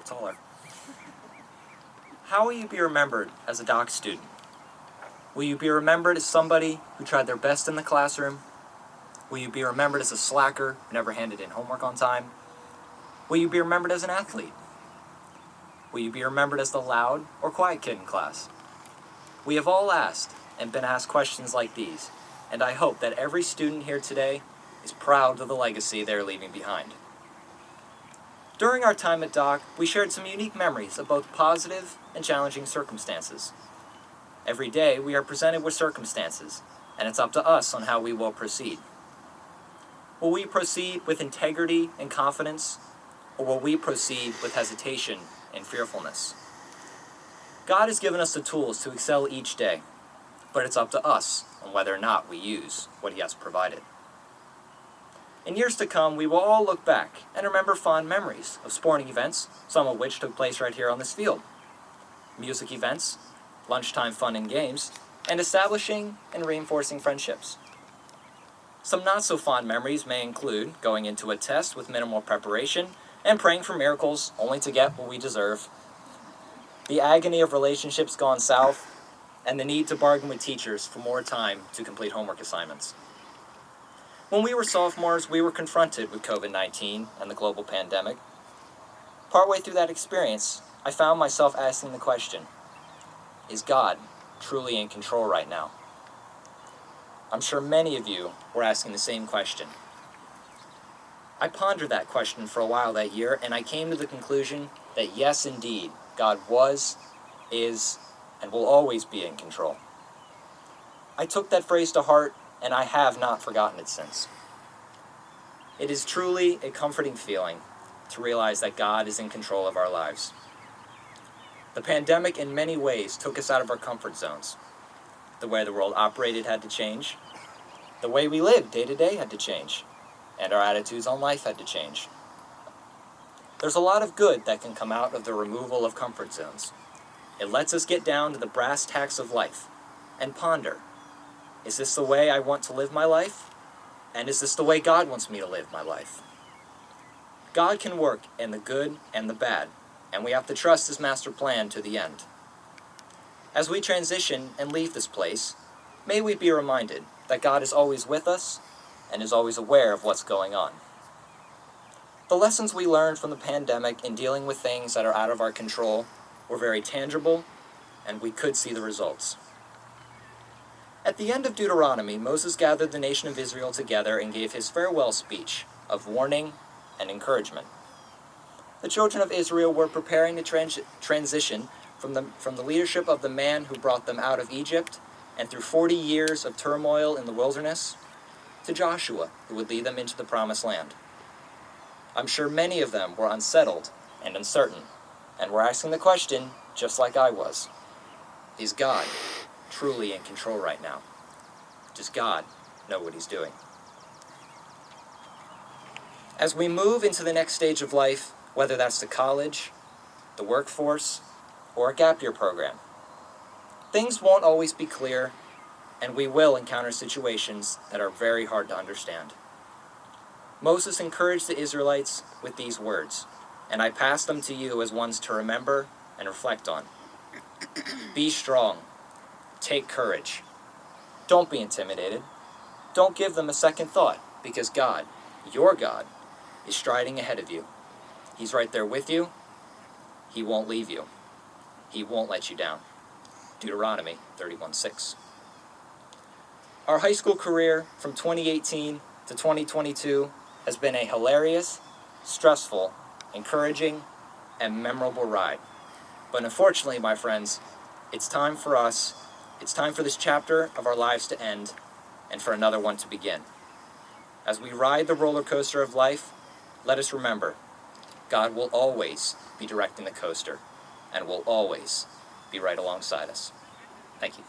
little taller. How will you be remembered as a doc student? Will you be remembered as somebody who tried their best in the classroom? Will you be remembered as a slacker who never handed in homework on time? Will you be remembered as an athlete? Will you be remembered as the loud or quiet kid in class? We have all asked and been asked questions like these, and I hope that every student here today is proud of the legacy they're leaving behind. During our time at Doc, we shared some unique memories of both positive and challenging circumstances. Every day, we are presented with circumstances, and it's up to us on how we will proceed. Will we proceed with integrity and confidence, or will we proceed with hesitation and fearfulness? God has given us the tools to excel each day, but it's up to us on whether or not we use what He has provided. In years to come, we will all look back and remember fond memories of sporting events, some of which took place right here on this field, music events, lunchtime fun and games, and establishing and reinforcing friendships. Some not-so-fond memories may include going into a test with minimal preparation and praying for miracles only to get what we deserve, the agony of relationships gone south, and the need to bargain with teachers for more time to complete homework assignments. When we were sophomores, we were confronted with COVID-19 and the global pandemic. Partway through that experience, I found myself asking the question, is God truly in control right now? I'm sure many of you were asking the same question. I pondered that question for a while that year, and I came to the conclusion that yes, indeed, God was, is, and will always be in control. I took that phrase to heart, and I have not forgotten it since. It is truly a comforting feeling to realize that God is in control of our lives. The pandemic in many ways took us out of our comfort zones. The way the world operated had to change. The way we lived day to day had to change. And our attitudes on life had to change. There's a lot of good that can come out of the removal of comfort zones. It lets us get down to the brass tacks of life and ponder, is this the way I want to live my life? And is this the way God wants me to live my life? God can work in the good and the bad, and we have to trust His master plan to the end. As we transition and leave this place, may we be reminded that God is always with us and is always aware of what's going on. The lessons we learned from the pandemic in dealing with things that are out of our control were very tangible, and we could see the results. At the end of Deuteronomy, Moses gathered the nation of Israel together and gave his farewell speech of warning and encouragement. The children of Israel were preparing to transition from the leadership of the man who brought them out of Egypt and through 40 years of turmoil in the wilderness to Joshua, who would lead them into the promised land. I'm sure many of them were unsettled and uncertain, and were asking the question, just like I was, is God truly in control right now? Does God know what He's doing? As we move into the next stage of life, whether that's the college, the workforce, or a gap year program, things won't always be clear, and we will encounter situations that are very hard to understand. Moses encouraged the Israelites with these words, and I pass them to you as ones to remember and reflect on. Be strong. Take courage. Don't be intimidated. Don't give them a second thought, because God, your God, is striding ahead of you. He's right there with you. He won't leave you. He won't let you down. Deuteronomy 31:6. Our high school career from 2018 to 2022 has been a hilarious, stressful, encouraging, and memorable ride. But unfortunately, my friends, it's time for this chapter of our lives to end and for another one to begin. As we ride the roller coaster of life, let us remember, God will always be directing the coaster and will always be right alongside us. Thank you.